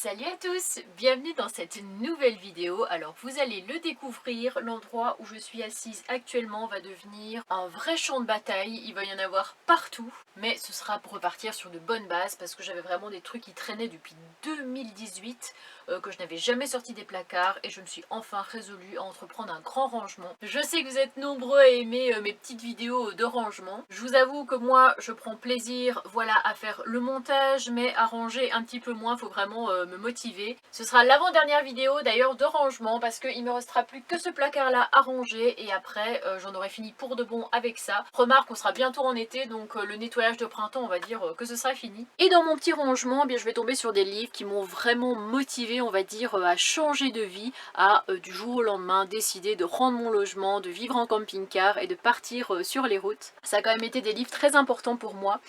Salut à tous, bienvenue dans cette nouvelle vidéo. Alors vous allez le découvrir, l'endroit où je suis assise actuellement va devenir un vrai champ de bataille. Il va y en avoir partout, mais ce sera pour repartir sur de bonnes bases parce que j'avais vraiment des trucs qui traînaient depuis 2018 que je n'avais jamais sorti des placards et je me suis enfin résolue à entreprendre un grand rangement. Je sais que vous êtes nombreux à aimer mes petites vidéos de rangement. Je vous avoue que moi je prends plaisir à faire le montage, mais à ranger un petit peu moins, il faut vraiment me motiver. Ce sera l'avant-dernière vidéo d'ailleurs de rangement parce qu'il me restera plus que ce placard là à ranger et après j'en aurai fini pour de bon avec ça. Remarque, on sera bientôt en été, donc le nettoyage de printemps, on va dire que ce sera fini. Et dans mon petit rangement, je vais tomber sur des livres qui m'ont vraiment motivé, on va dire, à changer de vie, à du jour au lendemain décider de rendre mon logement, de vivre en camping-car et de partir sur les routes. Ça a quand même été des livres très importants pour moi.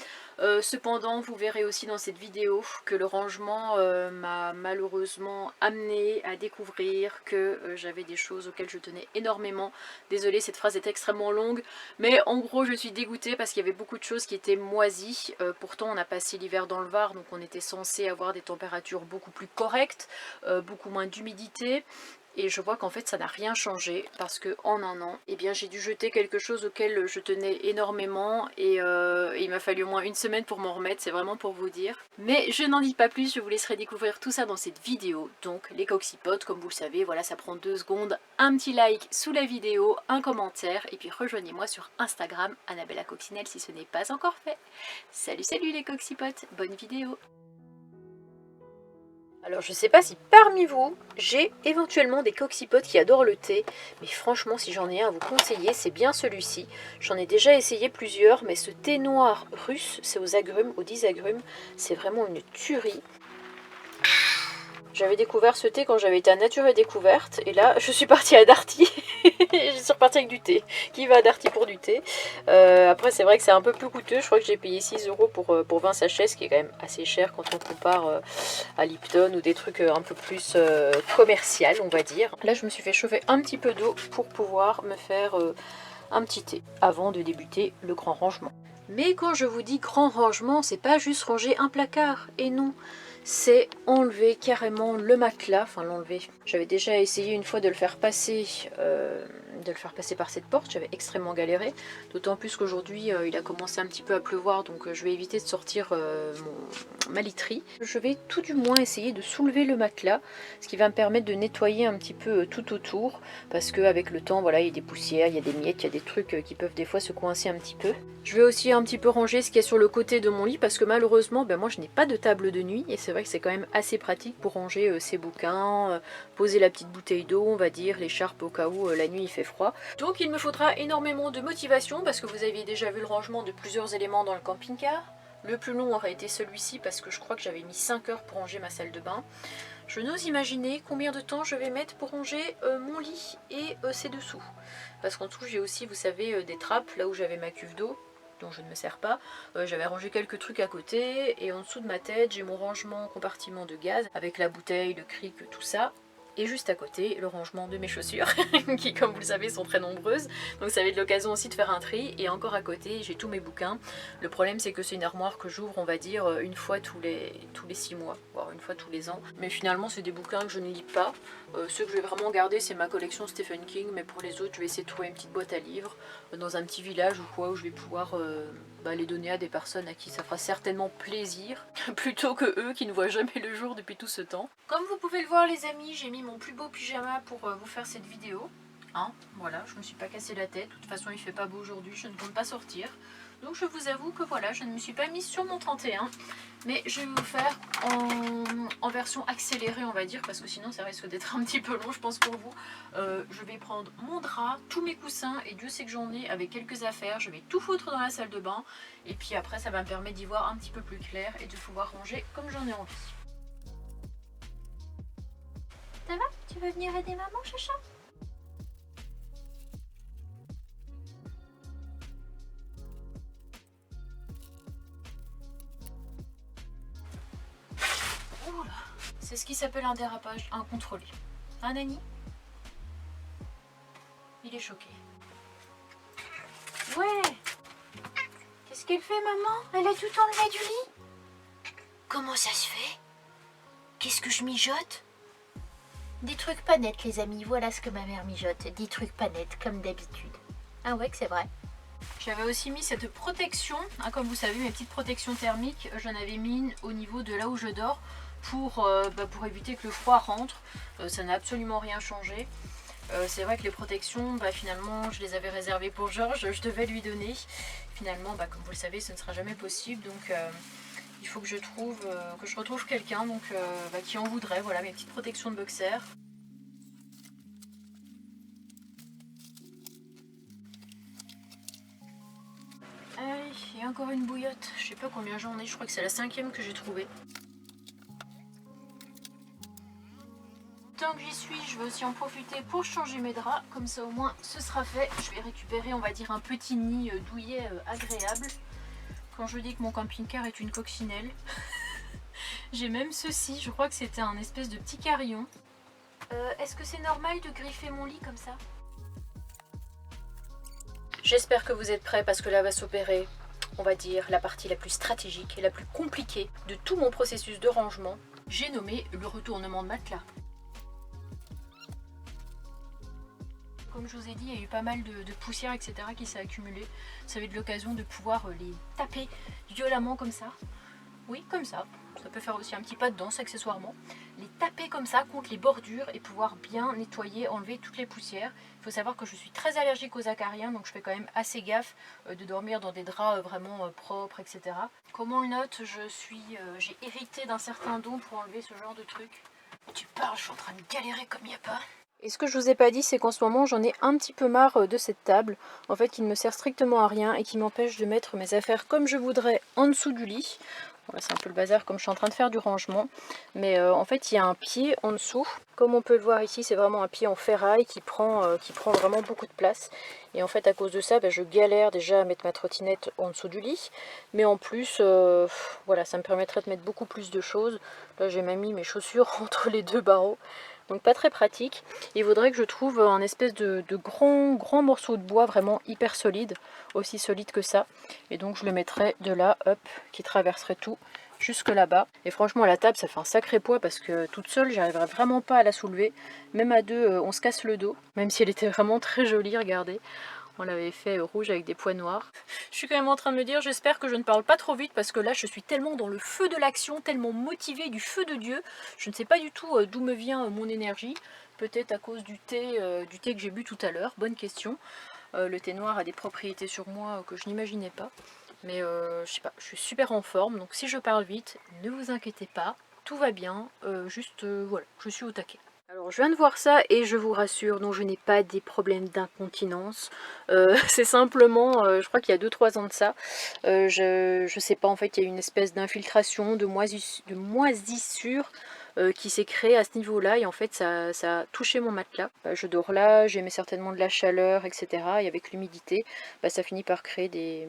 Cependant, vous verrez aussi dans cette vidéo que le rangement m'a malheureusement amené à découvrir que j'avais des choses auxquelles je tenais énormément. Désolée, cette phrase est extrêmement longue, mais en gros je suis dégoûtée parce qu'il y avait beaucoup de choses qui étaient moisies. Pourtant on a passé l'hiver dans le Var, donc on était censé avoir des températures beaucoup plus correctes, beaucoup moins d'humidité. Et je vois qu'en fait ça n'a rien changé parce que en un an, j'ai dû jeter quelque chose auquel je tenais énormément et il m'a fallu au moins une semaine pour m'en remettre, c'est vraiment pour vous dire. Mais je n'en dis pas plus, je vous laisserai découvrir tout ça dans cette vidéo. Donc les coccypodes, comme vous le savez, voilà, ça prend 2 secondes, un petit like sous la vidéo, un commentaire et puis rejoignez-moi sur Instagram, Annabella Coccinelle si ce n'est pas encore fait. Salut les coccypodes, bonne vidéo. Alors je sais pas si parmi vous, j'ai éventuellement des coccypodes qui adorent le thé, mais franchement si j'en ai un à vous conseiller, c'est bien celui-ci. J'en ai déjà essayé plusieurs, mais ce thé noir russe, c'est aux agrumes, aux 10 agrumes, c'est vraiment une tuerie. J'avais découvert ce thé quand j'avais été à Nature et Découverte, et là je suis partie à Darty, je suis repartie avec du thé. Qui va à Darty pour du thé? Après c'est vrai que c'est un peu plus coûteux, je crois que j'ai payé 6 € pour 20 sachets, ce qui est quand même assez cher quand on compare à Lipton ou des trucs un peu plus commercial on va dire. Là je me suis fait chauffer un petit peu d'eau pour pouvoir me faire un petit thé avant de débuter le grand rangement. Mais quand je vous dis grand rangement, c'est pas juste ranger un placard, et non, c'est enlever carrément le matelas, enfin l'enlever. J'avais déjà essayé une fois de le faire passer par cette porte, j'avais extrêmement galéré, d'autant plus qu'aujourd'hui il a commencé un petit peu à pleuvoir, donc je vais éviter de sortir ma literie. Je vais tout du moins essayer de soulever le matelas, ce qui va me permettre de nettoyer un petit peu tout autour, parce qu'avec le temps, voilà, il y a des poussières, il y a des miettes, il y a des trucs qui peuvent des fois se coincer un petit peu. Je vais aussi un petit peu ranger ce qu'il y a sur le côté de mon lit, parce que malheureusement, moi je n'ai pas de table de nuit, et c'est vrai que c'est quand même assez pratique pour ranger ses bouquins, poser la petite bouteille d'eau, on va dire, l'écharpe au cas où la nuit il fait froid. Donc il me faudra énormément de motivation, parce que vous aviez déjà vu le rangement de plusieurs éléments dans le camping-car. Le plus long aurait été celui-ci, parce que je crois que j'avais mis 5 heures pour ranger ma salle de bain. Je n'ose imaginer combien de temps je vais mettre pour ranger mon lit et ses dessous. Parce qu'en dessous j'ai aussi, vous savez, des trappes, là où j'avais ma cuve d'eau, dont je ne me sers pas. J'avais rangé quelques trucs à côté, et en dessous de ma tête j'ai mon rangement compartiment de gaz, avec la bouteille, le cric, tout ça. Et juste à côté, le rangement de mes chaussures, qui comme vous le savez sont très nombreuses. Donc ça va être l'occasion aussi de faire un tri. Et encore à côté, j'ai tous mes bouquins. Le problème c'est que c'est une armoire que j'ouvre, on va dire, une fois tous les 6 mois, voire une fois tous les ans. Mais finalement c'est des bouquins que je ne lis pas. Ceux que je vais vraiment garder c'est ma collection Stephen King. Mais pour les autres je vais essayer de trouver une petite boîte à livres dans un petit village ou quoi, où je vais pouvoir les donner à des personnes à qui ça fera certainement plaisir, plutôt que eux qui ne voient jamais le jour depuis tout ce temps. Comme vous pouvez le voir les amis, j'ai mis mon plus beau pyjama pour vous faire cette vidéo. Hein, voilà, je me suis pas cassé la tête, de toute façon il fait pas beau aujourd'hui, je ne compte pas sortir. Donc je vous avoue que voilà, je ne me suis pas mise sur mon 31, mais je vais vous faire en version accélérée on va dire, parce que sinon ça risque d'être un petit peu long je pense pour vous. Je vais prendre mon drap, tous mes coussins, et Dieu sait que j'en ai avec quelques affaires, je vais tout foutre dans la salle de bain, et puis après ça va me permettre d'y voir un petit peu plus clair et de pouvoir ranger comme j'en ai envie. Ça va? Tu veux venir aider maman, chacha? Oula, c'est ce qui s'appelle un dérapage incontrôlé. Hein, Nani? Il est choqué. Ouais! Qu'est-ce qu'elle fait, maman? Elle a tout enlevé du lit? Comment ça se fait? Qu'est-ce que je mijote? Des trucs pas nets les amis, voilà ce que ma mère mijote. Des trucs pas nets comme d'habitude. Ah ouais que c'est vrai. J'avais aussi mis cette protection, hein, comme vous savez mes petites protections thermiques, j'en avais mis au niveau de là où je dors pour éviter que le froid rentre. Ça n'a absolument rien changé. C'est vrai que les protections, finalement je les avais réservées pour Georges, je devais lui donner. Finalement comme vous le savez ce ne sera jamais possible, donc il faut que je retrouve quelqu'un qui en voudrait. Voilà mes petites protections de boxer. Allez, et encore une bouillotte. Je sais pas combien j'en ai, je crois que c'est la 5e que j'ai trouvée. Tant que j'y suis, je vais aussi en profiter pour changer mes draps. Comme ça au moins ce sera fait. Je vais récupérer, on va dire, un petit nid douillet agréable. Quand je dis que mon camping-car est une coccinelle. J'ai même ceci, je crois que c'était un espèce de petit carillon. Est-ce que c'est normal de griffer mon lit comme ça? J'espère que vous êtes prêts parce que là va s'opérer, on va dire, la partie la plus stratégique et la plus compliquée de tout mon processus de rangement. J'ai nommé le retournement de matelas. Comme je vous ai dit, il y a eu pas mal de poussière, etc. qui s'est accumulée. Ça va être l'occasion de pouvoir les taper violemment comme ça. Oui, comme ça. Ça peut faire aussi un petit pas de danse accessoirement. Les taper comme ça contre les bordures et pouvoir bien nettoyer, enlever toutes les poussières. Il faut savoir que je suis très allergique aux acariens, donc je fais quand même assez gaffe de dormir dans des draps vraiment propres, etc. Comme on le note, j'ai hérité d'un certain don pour enlever ce genre de truc. Tu parles, je suis en train de galérer comme il n'y a pas. Et ce que je vous ai pas dit, c'est qu'en ce moment j'en ai un petit peu marre de cette table, en fait qui ne me sert strictement à rien et qui m'empêche de mettre mes affaires comme je voudrais en dessous du lit. Voilà, c'est un peu le bazar comme je suis en train de faire du rangement, mais en fait il y a un pied en dessous. Comme on peut le voir ici, c'est vraiment un pied en ferraille qui prend vraiment beaucoup de place. Et en fait à cause de ça, je galère déjà à mettre ma trottinette en dessous du lit, mais en plus, voilà, ça me permettrait de mettre beaucoup plus de choses. Là j'ai même mis mes chaussures entre les deux barreaux. Donc pas très pratique. Il faudrait que je trouve un espèce de grand morceau de bois vraiment hyper solide, aussi solide que ça. Et donc je le mettrai de là, hop, qui traverserait tout jusque là-bas. Et franchement la table ça fait un sacré poids parce que toute seule j'arriverai vraiment pas à la soulever. Même à deux on se casse le dos, même si elle était vraiment très jolie, regardez. On l'avait fait rouge avec des pois noirs. Je suis quand même en train de me dire, j'espère que je ne parle pas trop vite parce que là je suis tellement dans le feu de l'action, tellement motivée du feu de Dieu. Je ne sais pas du tout d'où me vient mon énergie. Peut-être à cause du thé que j'ai bu tout à l'heure, bonne question. Le thé noir a des propriétés sur moi que je n'imaginais pas. Mais je sais pas, je suis super en forme, donc si je parle vite, ne vous inquiétez pas, tout va bien. Voilà, je suis au taquet. Alors je viens de voir ça et je vous rassure, non je n'ai pas des problèmes d'incontinence, c'est simplement, je crois qu'il y a 2-3 ans de ça, je sais pas, en fait il y a une espèce d'infiltration, de moisissure qui s'est créée à ce niveau-là et en fait ça a touché mon matelas. Je dors là, j'émets certainement de la chaleur, etc. Et avec l'humidité, ça finit par créer des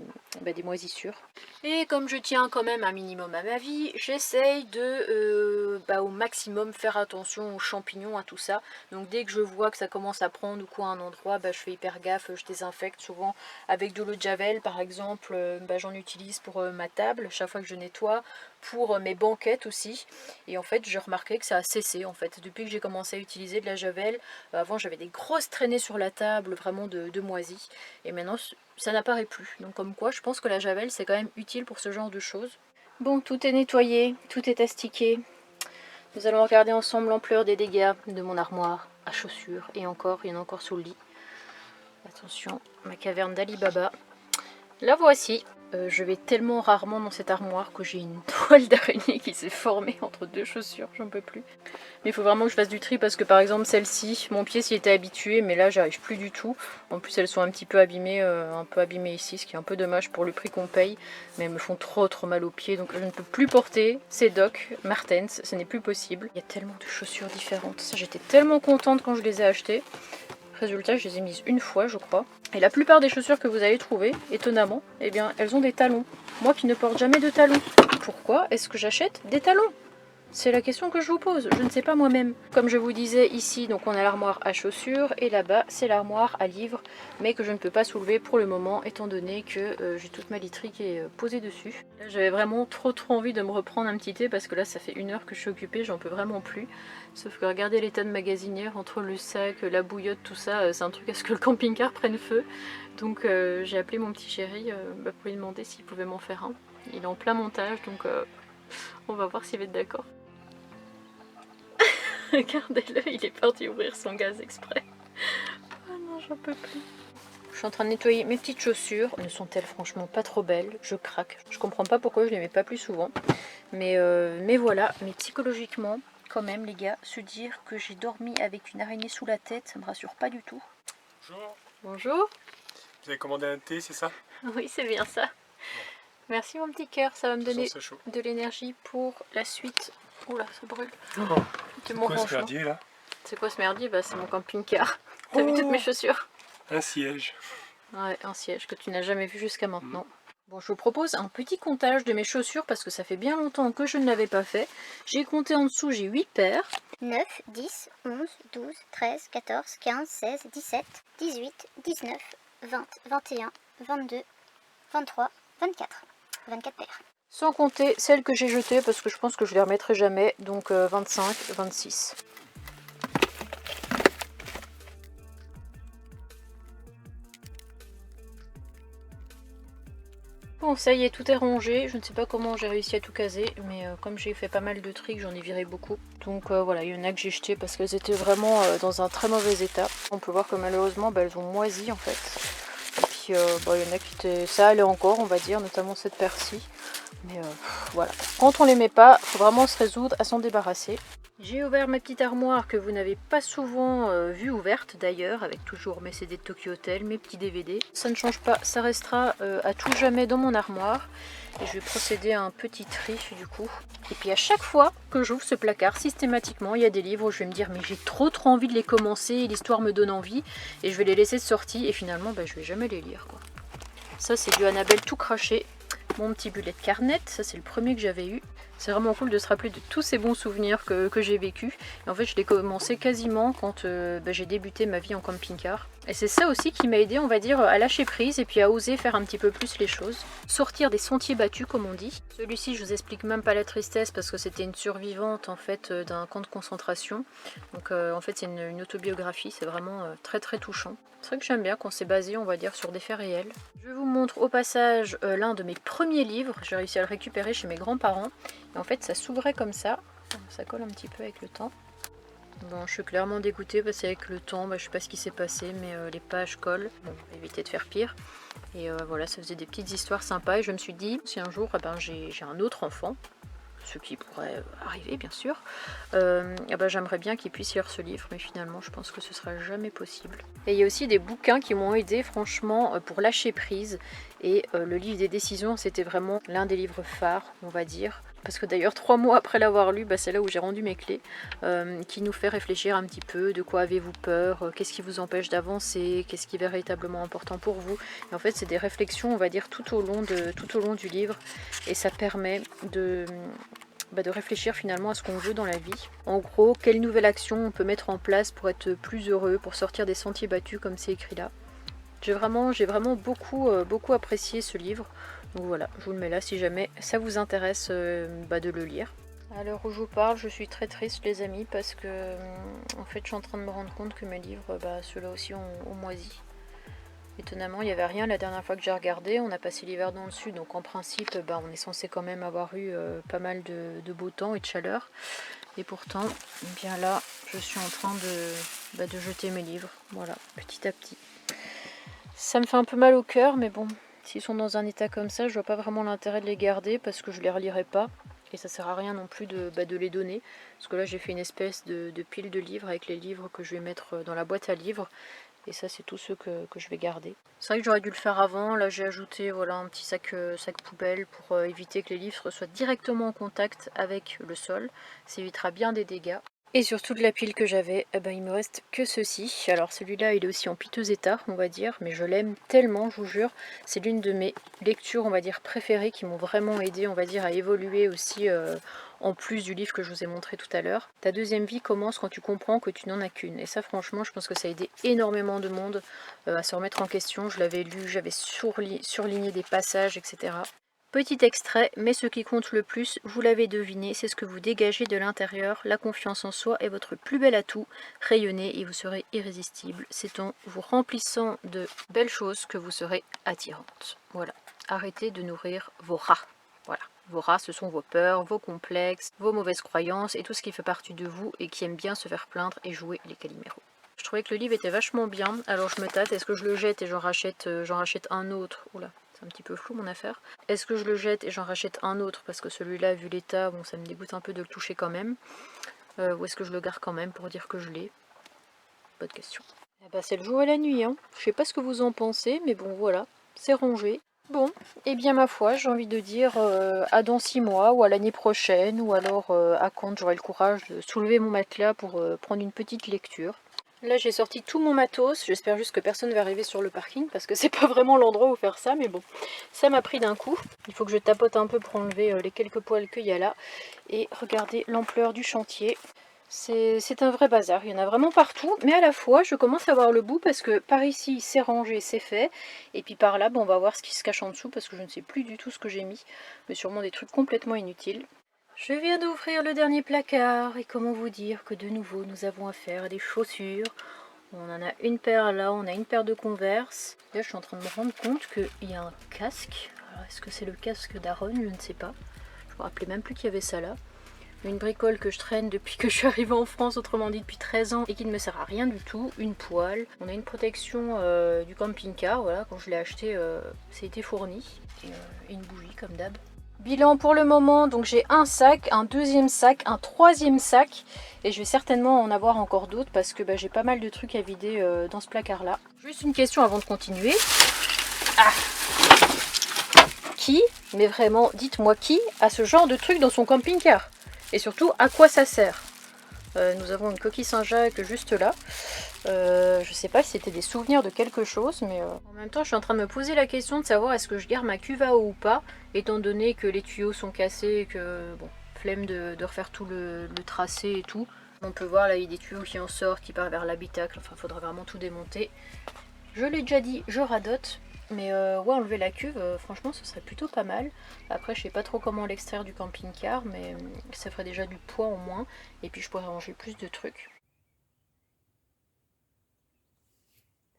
moisissures. Et comme je tiens quand même un minimum à ma vie, j'essaye de au maximum faire attention aux champignons, à tout ça. Donc dès que je vois que ça commence à prendre ou quoi à un endroit, je fais hyper gaffe, je désinfecte souvent avec de l'eau de javel par exemple. J'en utilise pour ma table chaque fois que je nettoie, pour mes banquettes aussi. Et en fait j'ai remarqué que ça a cessé en fait depuis que j'ai commencé à utiliser de la javel. Avant j'avais des grosses traînées sur la table, vraiment de moisis, et maintenant ça n'apparaît plus. Donc comme quoi je pense que la javel c'est quand même utile pour ce genre de choses. Bon, tout est nettoyé, tout est astiqué. Nous allons regarder ensemble l'ampleur des dégâts de mon armoire à chaussures. Et encore, il y en a encore sous le lit. Attention, ma caverne d'Ali Baba. La voici. Je vais tellement rarement dans cette armoire que j'ai une toile d'araignée qui s'est formée entre deux chaussures, j'en peux plus. Mais il faut vraiment que je fasse du tri parce que par exemple celle-ci, mon pied s'y était habitué, mais là j'arrive plus du tout. En plus elles sont un petit peu abîmées ici, ce qui est un peu dommage pour le prix qu'on paye. Mais elles me font trop mal aux pieds, donc je ne peux plus porter ces Doc Martens, ce n'est plus possible. Il y a tellement de chaussures différentes, ça j'étais tellement contente quand je les ai achetées. Résultat, je les ai mises une fois, je crois. Et la plupart des chaussures que vous allez trouver, étonnamment, eh bien, elles ont des talons. Moi qui ne porte jamais de talons. Pourquoi est-ce que j'achète des talons? C'est la question que je vous pose, je ne sais pas moi-même. Comme je vous disais, ici, donc on a l'armoire à chaussures, et là-bas, c'est l'armoire à livres, mais que je ne peux pas soulever pour le moment, étant donné que j'ai toute ma literie qui est posée dessus. Là, j'avais vraiment trop envie de me reprendre un petit thé, parce que là, ça fait 1 heure que je suis occupée, j'en peux vraiment plus. Sauf que regardez l'état de magasinière, entre le sac, la bouillotte, tout ça, c'est un truc à ce que le camping-car prenne feu. Donc j'ai appelé mon petit chéri pour lui demander s'il pouvait m'en faire un. Il est en plein montage, donc on va voir s'il va être d'accord. Regardez-le, il est parti ouvrir son gaz exprès. Oh non, j'en peux plus. Je suis en train de nettoyer mes petites chaussures. Ne sont-elles franchement pas trop belles? Je craque. Je comprends pas pourquoi je les mets pas plus souvent. Mais voilà. Mais psychologiquement, quand même, les gars, se dire que j'ai dormi avec une araignée sous la tête, ça me rassure pas du tout. Bonjour. Bonjour. Vous avez commandé un thé, c'est ça? Oui, c'est bien ça. Merci mon petit cœur, ça va me donner C'est chaud. de l'énergie pour la suite. Oula, ça brûle. Oh, C'est quoi ce merdier là? C'est quoi ce merdier? Bah c'est mon camping-car. T'as vu toutes mes chaussures? Un siège. Ouais, un siège que tu n'as jamais vu jusqu'à maintenant. Bon, je vous propose un petit comptage de mes chaussures parce que ça fait bien longtemps que je ne l'avais pas fait. J'ai compté en dessous, j'ai 8 paires. 9, 10, 11, 12, 13, 14, 15, 16, 17, 18, 19, 20, 21, 22, 23, 24. 24 paires. Sans compter celles que j'ai jetées parce que je pense que je les remettrai jamais. Donc 25, 26. Bon, ça y est, tout est rangé. Je ne sais pas comment j'ai réussi à tout caser, mais comme j'ai fait pas mal de tri, j'en ai viré beaucoup. Donc voilà, il y en a que j'ai jeté parce qu'elles étaient vraiment dans un très mauvais état. On peut voir que malheureusement, elles ont moisi en fait. Et puis il y en a qui étaient... Ça allait encore, on va dire, notamment cette paire-ci. Mais voilà. Quand on les met pas, il faut vraiment se résoudre à s'en débarrasser. J'ai ouvert ma petite armoire que vous n'avez pas souvent vue ouverte d'ailleurs, avec toujours mes CD de Tokyo Hotel, mes petits DVD. Ça ne change pas, ça restera à tout jamais dans mon armoire. Et je vais procéder à un petit tri du coup. Et puis à chaque fois que j'ouvre ce placard, systématiquement, il y a des livres où je vais me dire mais j'ai trop envie de les commencer, l'histoire me donne envie, et je vais les laisser de sortie, et finalement je vais jamais les lire, quoi. Ça c'est du Annabelle tout craché. Mon petit bullet carnet, ça c'est le premier que j'avais eu. C'est vraiment cool de se rappeler de tous ces bons souvenirs que j'ai vécu. Et en fait, je l'ai commencé quasiment quand j'ai débuté ma vie en camping-car. Et c'est ça aussi qui m'a aidé, on va dire, à lâcher prise et puis à oser faire un petit peu plus les choses. Sortir des sentiers battus, comme on dit. Celui-ci, je vous explique même pas la tristesse parce que c'était une survivante en fait d'un camp de concentration. Donc en fait, c'est une autobiographie, c'est vraiment très touchant. C'est vrai que j'aime bien quand c'est basé, on va dire, sur des faits réels. Je vous montre au passage l'un de mes premiers livres. J'ai réussi à le récupérer chez mes grands-parents. Et en fait, ça s'ouvrait comme ça. Ça colle un petit peu avec le temps. Bon, je suis clairement dégoûtée parce qu'avec le temps, je sais pas ce qui s'est passé, mais les pages collent. Bon, on va éviter de faire pire. Et voilà, ça faisait des petites histoires sympas. Et je me suis dit, si un jour j'ai un autre enfant, ce qui pourrait arriver bien sûr, j'aimerais bien qu'il puisse lire ce livre, mais finalement je pense que ce sera jamais possible. Et il y a aussi des bouquins qui m'ont aidé franchement pour lâcher prise, et le livre des décisions c'était vraiment l'un des livres phares, on va dire, parce que d'ailleurs 3 mois après l'avoir lu, c'est là où j'ai rendu mes clés, qui nous fait réfléchir un petit peu, de quoi avez-vous peur, qu'est-ce qui vous empêche d'avancer, qu'est-ce qui est véritablement important pour vous. Et en fait c'est des réflexions, on va dire, tout au long du livre, et ça permet de réfléchir finalement à ce qu'on veut dans la vie. En gros, quelle nouvelle action on peut mettre en place pour être plus heureux, pour sortir des sentiers battus comme c'est écrit là. J'ai vraiment beaucoup apprécié ce livre. Donc voilà, je vous le mets là si jamais ça vous intéresse de le lire. À l'heure où je vous parle, je suis très triste les amis parce que en fait je suis en train de me rendre compte que mes livres, ceux-là aussi ont moisi. Étonnamment, il n'y avait rien la dernière fois que j'ai regardé. On a passé l'hiver dans le sud, donc en principe, on est censé quand même avoir eu pas mal de beau temps et de chaleur. Et pourtant, bien là, je suis en train de jeter mes livres. Voilà, petit à petit. Ça me fait un peu mal au cœur, mais bon, s'ils sont dans un état comme ça, je vois pas vraiment l'intérêt de les garder parce que je les relirai pas. Et ça sert à rien non plus de les donner. Parce que là, j'ai fait une espèce de pile de livres avec les livres que je vais mettre dans la boîte à livres. Et ça, c'est tous ceux que je vais garder. C'est vrai que j'aurais dû le faire avant. Là, j'ai ajouté un petit sac poubelle pour éviter que les livres soient directement en contact avec le sol. Ça évitera bien des dégâts. Et sur toute la pile que j'avais, il me reste que ceci. Alors celui-là, il est aussi en piteux état, on va dire, mais je l'aime tellement, je vous jure. C'est l'une de mes lectures, on va dire, préférées, qui m'ont vraiment aidé, on va dire, à évoluer aussi en plus du livre que je vous ai montré tout à l'heure. Ta deuxième vie commence quand tu comprends que tu n'en as qu'une. Et ça franchement je pense que ça a aidé énormément de monde à se remettre en question. Je l'avais lu, j'avais surligné des passages, etc. Petit extrait, mais ce qui compte le plus, vous l'avez deviné, c'est ce que vous dégagez de l'intérieur. La confiance en soi est votre plus bel atout. Rayonnez et vous serez irrésistible. C'est en vous remplissant de belles choses que vous serez attirante. Voilà, arrêtez de nourrir vos rats. Voilà, vos rats, ce sont vos peurs, vos complexes, vos mauvaises croyances et tout ce qui fait partie de vous et qui aime bien se faire plaindre et jouer les caliméros. Je trouvais que le livre était vachement bien, alors je me tâte, est-ce que je le jette et j'en rachète un autre? Oula, c'est un petit peu flou mon affaire. Est-ce que je le jette et j'en rachète un autre parce que celui-là, vu l'état, bon ça me dégoûte un peu de le toucher quand même. Ou est-ce que je le garde quand même pour dire que je l'ai? Bonne question. Eh ben, c'est le jour et la nuit, hein. Je sais pas ce que vous en pensez, mais bon voilà, c'est rangé. Bon, et bien ma foi, j'ai envie de dire à dans 6 mois ou à l'année prochaine, ou alors à quand j'aurai le courage de soulever mon matelas pour prendre une petite lecture. Là j'ai sorti tout mon matos, j'espère juste que personne ne va arriver sur le parking parce que c'est pas vraiment l'endroit où faire ça, mais bon, ça m'a pris d'un coup. Il faut que je tapote un peu pour enlever les quelques poils qu'il y a là. Et regardez l'ampleur du chantier. C'est un vrai bazar, il y en a vraiment partout, mais à la fois je commence à voir le bout parce que par ici c'est rangé, c'est fait, et puis par là on va voir ce qui se cache en dessous parce que je ne sais plus du tout ce que j'ai mis, mais sûrement des trucs complètement inutiles. Je viens d'ouvrir le dernier placard et comment vous dire que de nouveau nous avons affaire à des chaussures. On en a une paire là, on a une paire de Converse. Là je suis en train de me rendre compte qu'il y a un casque. Est-ce que c'est le casque d'Aaron? Je ne sais pas. Je me rappelais même plus qu'il y avait ça là. Une bricole que je traîne depuis que je suis arrivée en France, autrement dit depuis 13 ans, et qui ne me sert à rien du tout, une poêle. On a une protection du camping-car, voilà, quand je l'ai acheté, ça a été fourni. Et une bougie comme d'hab. Bilan pour le moment, donc j'ai un sac, un deuxième sac, un troisième sac, et je vais certainement en avoir encore d'autres parce que j'ai pas mal de trucs à vider dans ce placard là. Juste une question avant de continuer. Ah, qui, mais vraiment, dites-moi qui a ce genre de truc dans son camping-car? Et surtout, à quoi ça sert? Nous avons une coquille Saint-Jacques juste là. Je sais pas si c'était des souvenirs de quelque chose, mais en même temps je suis en train de me poser la question de savoir est-ce que je garde ma cuve à eau ou pas, étant donné que les tuyaux sont cassés et que, bon, flemme de refaire tout le tracé et tout. On peut voir là, il y a des tuyaux qui en sortent, qui partent vers l'habitacle, enfin il faudrait vraiment tout démonter. Je l'ai déjà dit, je radote. Mais ouais, enlever la cuve, franchement, ce serait plutôt pas mal. Après, je sais pas trop comment l'extraire du camping-car, mais ça ferait déjà du poids en moins. Et puis, je pourrais ranger plus de trucs.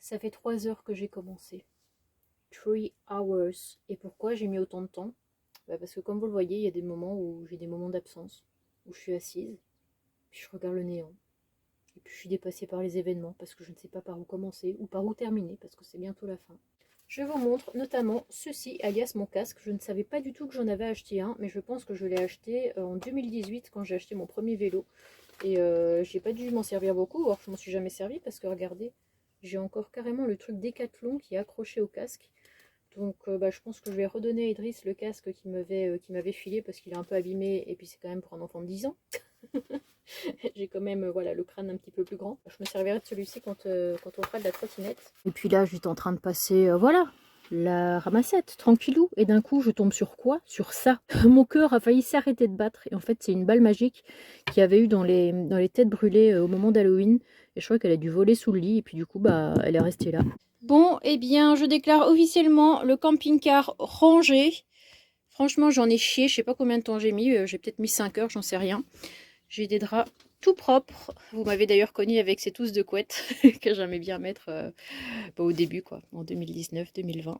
Ça fait 3 heures que j'ai commencé. 3 hours. Et pourquoi j'ai mis autant de temps? Parce que comme vous le voyez, il y a des moments où j'ai des moments d'absence, où je suis assise, puis je regarde le néant. Et puis je suis dépassée par les événements, parce que je ne sais pas par où commencer, ou par où terminer, parce que c'est bientôt la fin. Je vous montre notamment ceci, alias mon casque. Je ne savais pas du tout que j'en avais acheté un, mais je pense que je l'ai acheté en 2018 quand j'ai acheté mon premier vélo. Et j'ai pas dû m'en servir beaucoup, or je m'en suis jamais servi parce que regardez, j'ai encore carrément le truc Décathlon qui est accroché au casque. Donc je pense que je vais redonner à Idriss le casque qu'il m'avait filé parce qu'il est un peu abîmé et puis c'est quand même pour un enfant de 10 ans. J'ai quand même voilà, le crâne un petit peu plus grand. Je me servirai de celui-ci quand on fera de la trottinette. Et puis là, j'étais en train de passer, voilà, la ramassette, tranquillou. Et d'un coup, je tombe sur quoi? Sur ça. Mon cœur a failli s'arrêter de battre. Et en fait, c'est une balle magique qu'il y avait eu dans les têtes brûlées au moment d'Halloween. Et je crois qu'elle a dû voler sous le lit. Et puis du coup, elle est restée là. Bon, eh bien, je déclare officiellement le camping-car rangé. Franchement, j'en ai chié. Je sais pas combien de temps j'ai mis. J'ai peut-être mis 5 heures, j'en sais rien. J'ai des draps tout propres. Vous m'avez d'ailleurs connu avec ces trousses de couette que j'aimais bien mettre au début, quoi, en 2019-2020.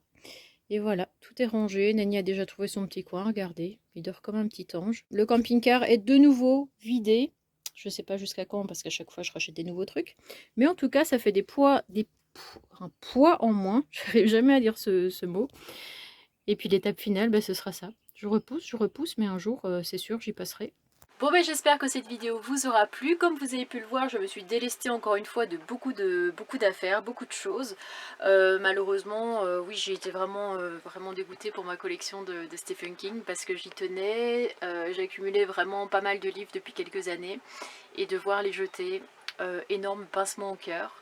Et voilà, tout est rangé. Nani a déjà trouvé son petit coin, regardez. Il dort comme un petit ange. Le camping-car est de nouveau vidé. Je ne sais pas jusqu'à quand, parce qu'à chaque fois, je rachète des nouveaux trucs. Mais en tout cas, ça fait un poids en moins. Je n'arrive jamais à dire ce mot. Et puis l'étape finale, ce sera ça. Je repousse, mais un jour, c'est sûr, j'y passerai. Bon j'espère que cette vidéo vous aura plu. Comme vous avez pu le voir, je me suis délestée encore une fois de beaucoup d'affaires, beaucoup de choses. Malheureusement, oui, j'ai été vraiment dégoûtée pour ma collection de Stephen King parce que j'y tenais. J'ai accumulé vraiment pas mal de livres depuis quelques années et devoir les jeter, énorme pincement au cœur.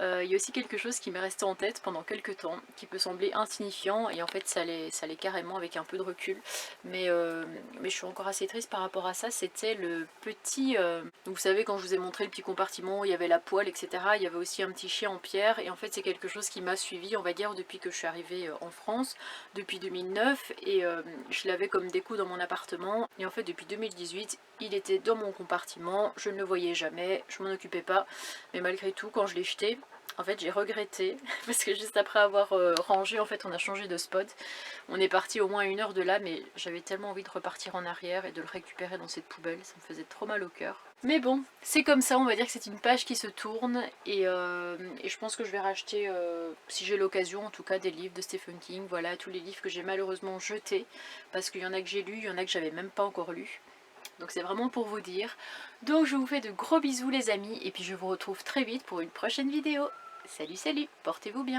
Il y a aussi quelque chose qui m'est resté en tête pendant quelques temps, qui peut sembler insignifiant, et en fait ça l'est carrément avec un peu de recul. Mais je suis encore assez triste par rapport à ça. C'était le petit... vous savez, quand je vous ai montré le petit compartiment où il y avait la poêle, etc., il y avait aussi un petit chien en pierre, et en fait c'est quelque chose qui m'a suivi, on va dire, depuis que je suis arrivée en France, depuis 2009, et je l'avais comme déco dans mon appartement, et en fait depuis 2018, il était dans mon compartiment, je ne le voyais jamais, je m'en occupais pas, mais malgré tout, quand je l'ai jeté, en fait j'ai regretté, parce que juste après avoir rangé, en fait on a changé de spot, on est parti au moins 1 heure de là, mais j'avais tellement envie de repartir en arrière et de le récupérer dans cette poubelle, ça me faisait trop mal au cœur. Mais bon, c'est comme ça, on va dire que c'est une page qui se tourne, et je pense que je vais racheter, si j'ai l'occasion en tout cas, des livres de Stephen King, voilà, tous les livres que j'ai malheureusement jetés, parce qu'il y en a que j'ai lus, il y en a que j'avais même pas encore lus. Donc c'est vraiment pour vous dire. Donc je vous fais de gros bisous les amis, et puis je vous retrouve très vite pour une prochaine vidéo. Salut salut, portez-vous bien.